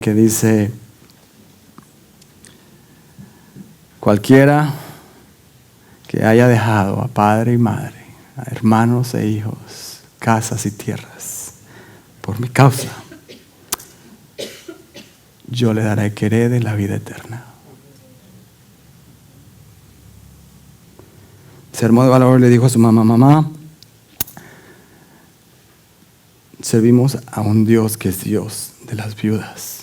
que dice: cualquiera que haya dejado a padre y madre, a hermanos e hijos, casas y tierras, por mi causa, yo le daré que herede la vida eterna. Sermón de valor le dijo a su mamá: mamá, servimos a un Dios que es Dios de las viudas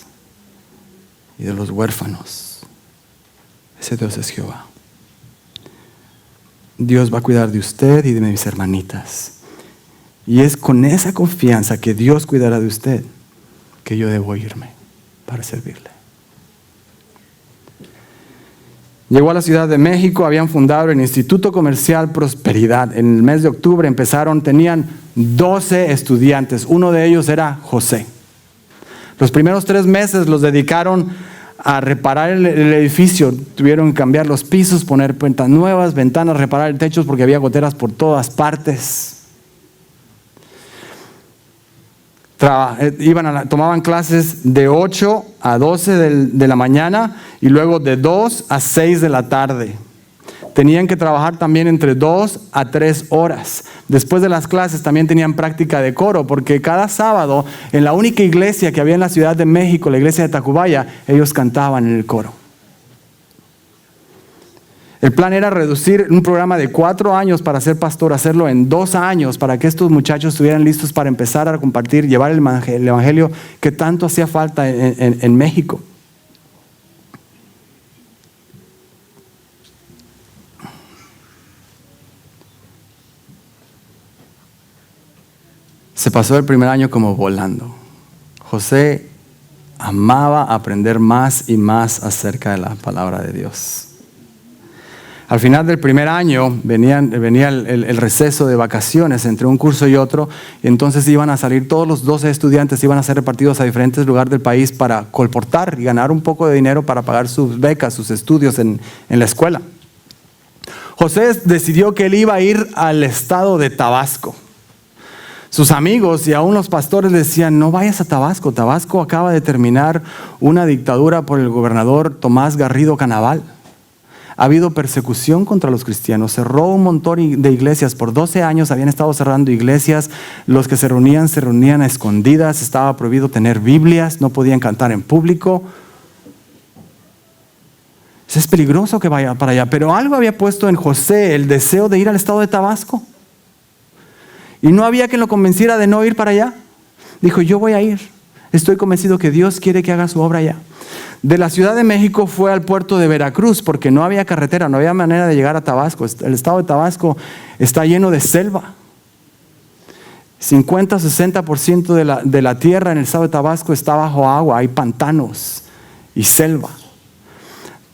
y de los huérfanos. Ese Dios es Jehová. Dios va a cuidar de usted y de mis hermanitas. Y es con esa confianza que Dios cuidará de usted que yo debo irme para servirle. Llegó a la Ciudad de México, habían fundado el Instituto Comercial Prosperidad. En el mes de octubre tenían 12 estudiantes. Uno de ellos era José. Los primeros 3 meses los dedicaron a reparar el edificio. Tuvieron que cambiar los pisos, poner puertas nuevas, ventanas, reparar el techo porque había goteras por todas partes. Tomaban clases de 8 a 12 de la mañana y luego de 2 a 6 de la tarde. Tenían que trabajar también entre 2 a 3 horas. Después de las clases también tenían práctica de coro, porque cada sábado en la única iglesia que había en la Ciudad de México, la iglesia de Tacubaya, ellos cantaban en el coro. El plan era reducir un programa de 4 años para ser pastor, hacerlo en 2 años, para que estos muchachos estuvieran listos para empezar a compartir, llevar el evangelio que tanto hacía falta en México. Se pasó el primer año como volando. José amaba aprender más y más acerca de la palabra de Dios. Al final del primer año venía el receso de vacaciones entre un curso y otro, y entonces iban a salir todos los 12 estudiantes, iban a ser repartidos a diferentes lugares del país para colportar y ganar un poco de dinero para pagar sus becas, sus estudios en la escuela. José decidió que él iba a ir al estado de Tabasco. Sus amigos y aún los pastores le decían: no vayas a Tabasco. Tabasco acaba de terminar una dictadura por el gobernador Tomás Garrido Canaval. Ha habido persecución contra los cristianos. Cerró un montón de iglesias. Por 12 años habían estado cerrando iglesias. Los que se reunían a escondidas. Estaba prohibido tener Biblias. No podían cantar en público. Es peligroso que vaya para allá. Pero algo había puesto en José el deseo de ir al estado de Tabasco. Y no había quien lo convenciera de no ir para allá. Dijo: yo voy a ir. Estoy convencido que Dios quiere que haga su obra allá. De la Ciudad de México fue al puerto de Veracruz porque no había carretera, no había manera de llegar a Tabasco. El estado de Tabasco está lleno de selva. 50-60% de la tierra en el estado de Tabasco está bajo agua. Hay pantanos y selva.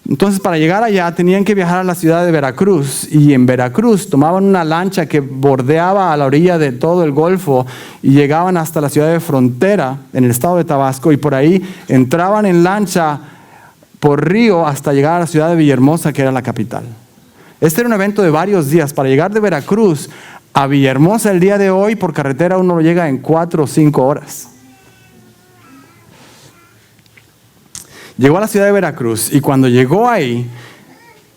Entonces, para llegar allá tenían que viajar a la ciudad de Veracruz, y en Veracruz tomaban una lancha que bordeaba a la orilla de todo el Golfo y llegaban hasta la ciudad de Frontera en el estado de Tabasco, y por ahí entraban en lancha por río hasta llegar a la ciudad de Villahermosa, que era la capital. Este era un evento de varios días. Para llegar de Veracruz a Villahermosa el día de hoy por carretera uno llega en 4 o 5 horas. Llegó a la ciudad de Veracruz, y cuando llegó ahí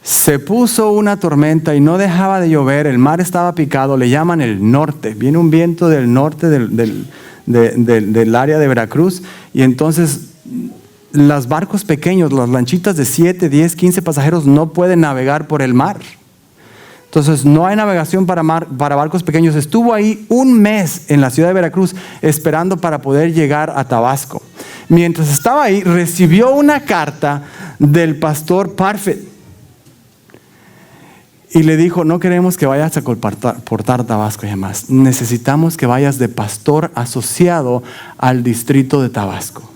se puso una tormenta y no dejaba de llover. El mar estaba picado. Le llaman el norte. Viene un viento del norte del área de Veracruz, y entonces los barcos pequeños, las lanchitas de 7, 10, 15 pasajeros no pueden navegar por el mar. Entonces no hay navegación para barcos pequeños. Estuvo ahí 1 mes en la ciudad de Veracruz esperando para poder llegar a Tabasco. Mientras estaba ahí, recibió una carta del pastor Parfit y le dijo: no queremos que vayas a colportar Tabasco ya más. Necesitamos que vayas de pastor asociado al distrito de Tabasco.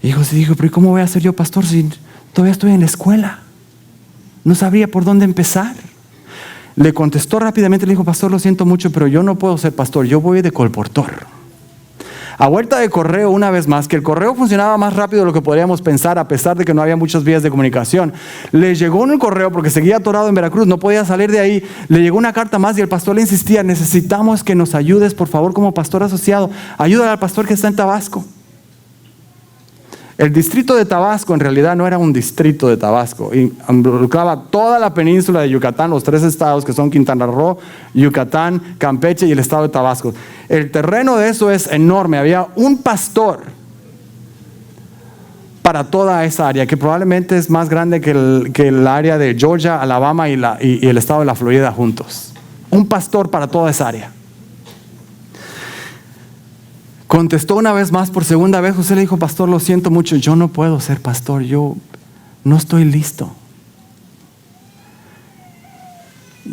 Y José dijo: pero ¿cómo voy a ser yo pastor si todavía estoy en la escuela? No sabría por dónde empezar. Le contestó rápidamente, le dijo: pastor, lo siento mucho, pero yo no puedo ser pastor, yo voy de colportor. A vuelta de correo, una vez más, que el correo funcionaba más rápido de lo que podríamos pensar, a pesar de que no había muchas vías de comunicación. Le llegó un correo, porque seguía atorado en Veracruz, no podía salir de ahí. Le llegó una carta más y el pastor le insistía: necesitamos que nos ayudes, por favor, como pastor asociado. Ayúdale al pastor que está en Tabasco. El distrito de Tabasco en realidad no era un distrito de Tabasco, involucraba toda la península de Yucatán, los 3 estados que son Quintana Roo, Yucatán, Campeche y el estado de Tabasco. El terreno de eso es enorme, había un pastor para toda esa área, que probablemente es más grande que el área de Georgia, Alabama y el estado de la Florida juntos. Un pastor para toda esa área. Contestó una vez más, por segunda vez. José le dijo: pastor, lo siento mucho, yo no puedo ser pastor, yo no estoy listo.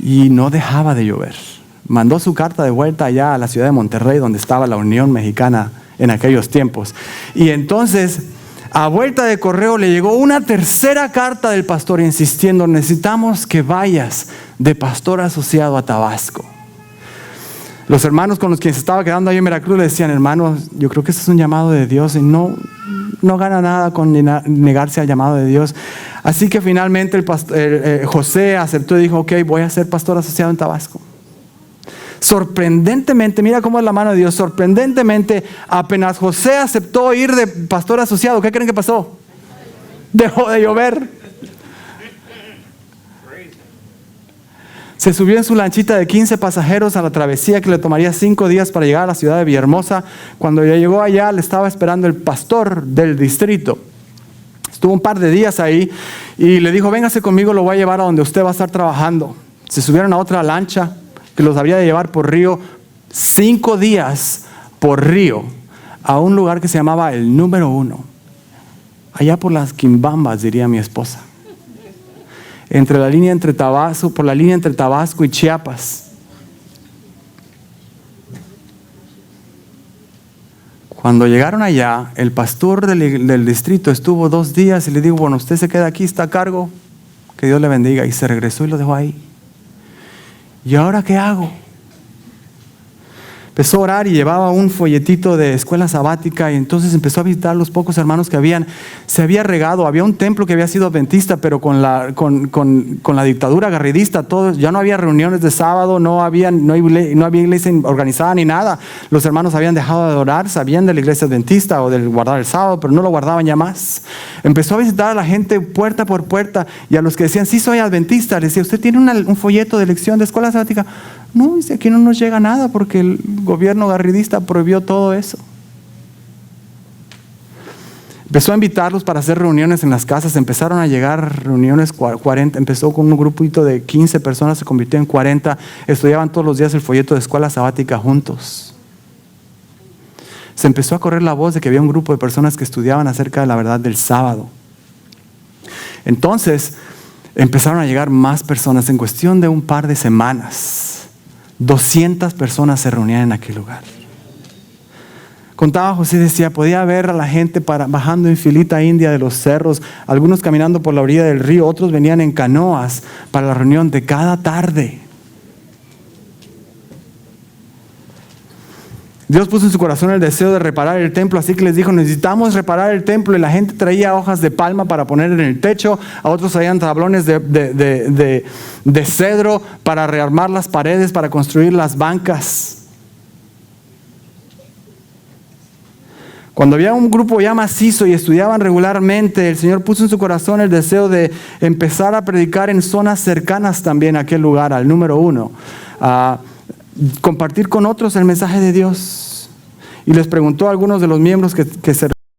Y no dejaba de llover. Mandó su carta de vuelta allá a la ciudad de Monterrey, donde estaba la Unión Mexicana en aquellos tiempos. Y entonces, a vuelta de correo, le llegó una tercera carta del pastor insistiendo: necesitamos que vayas de pastor asociado a Tabasco. Los hermanos con los que se estaba quedando ahí en Veracruz le decían: hermanos, yo creo que este es un llamado de Dios y no gana nada con negarse al llamado de Dios. Así que finalmente José aceptó y dijo: ok, voy a ser pastor asociado en Tabasco. Sorprendentemente, mira cómo es la mano de Dios, sorprendentemente, apenas José aceptó ir de pastor asociado, ¿qué creen que pasó? Dejó de llover. Se subió en su lanchita de 15 pasajeros a la travesía que le tomaría 5 días para llegar a la ciudad de Villahermosa. Cuando ya llegó allá, le estaba esperando el pastor del distrito. Estuvo un par de días ahí y le dijo: véngase conmigo, lo voy a llevar a donde usted va a estar trabajando. Se subieron a otra lancha que los habría de llevar por río, 5 días por río, a un lugar que se llamaba el Número 1, allá por las Quimbambas, diría mi esposa. Por la línea entre Tabasco y Chiapas. Cuando llegaron allá, el pastor del distrito estuvo 2 días y le dijo: bueno, usted se queda aquí, está a cargo, que Dios le bendiga. Y se regresó y lo dejó ahí. ¿Y ahora qué hago? Empezó a orar y llevaba un folletito de escuela sabática, y entonces empezó a visitar los pocos hermanos que se había regado. Había un templo que había sido adventista, pero con la dictadura garridista, ya no había reuniones de sábado, no había iglesia organizada ni nada. Los hermanos habían dejado de adorar, sabían de la iglesia adventista o del guardar el sábado, pero no lo guardaban ya más. Empezó a visitar a la gente puerta por puerta, y a los que decían: sí, soy adventista, le decía: ¿usted tiene un folleto de lección de escuela sabática? No, dice: aquí no nos llega nada porque el gobierno garridista prohibió todo eso. Empezó a invitarlos para hacer reuniones en las casas. Empezaron a llegar reuniones 40. Empezó con un grupito de 15 personas, se convirtió en 40. Estudiaban todos los días el folleto de escuela sabática juntos. Se empezó a correr la voz de que había un grupo de personas que estudiaban acerca de la verdad del sábado. Entonces empezaron a llegar más personas. En cuestión de un par de semanas, 200 personas se reunían en aquel lugar. Contaba José, decía: podía ver a la gente bajando en filita india de los cerros, algunos caminando por la orilla del río, otros venían en canoas para la reunión de cada tarde. Dios puso en su corazón el deseo de reparar el templo, así que les dijo: necesitamos reparar el templo. Y la gente traía hojas de palma para poner en el techo, a otros traían tablones de cedro para rearmar las paredes, para construir las bancas. Cuando había un grupo ya macizo y estudiaban regularmente, el Señor puso en su corazón el deseo de empezar a predicar en zonas cercanas también a aquel lugar, al Número 1. Compartir con otros el mensaje de Dios. Y les preguntó a algunos de los miembros que se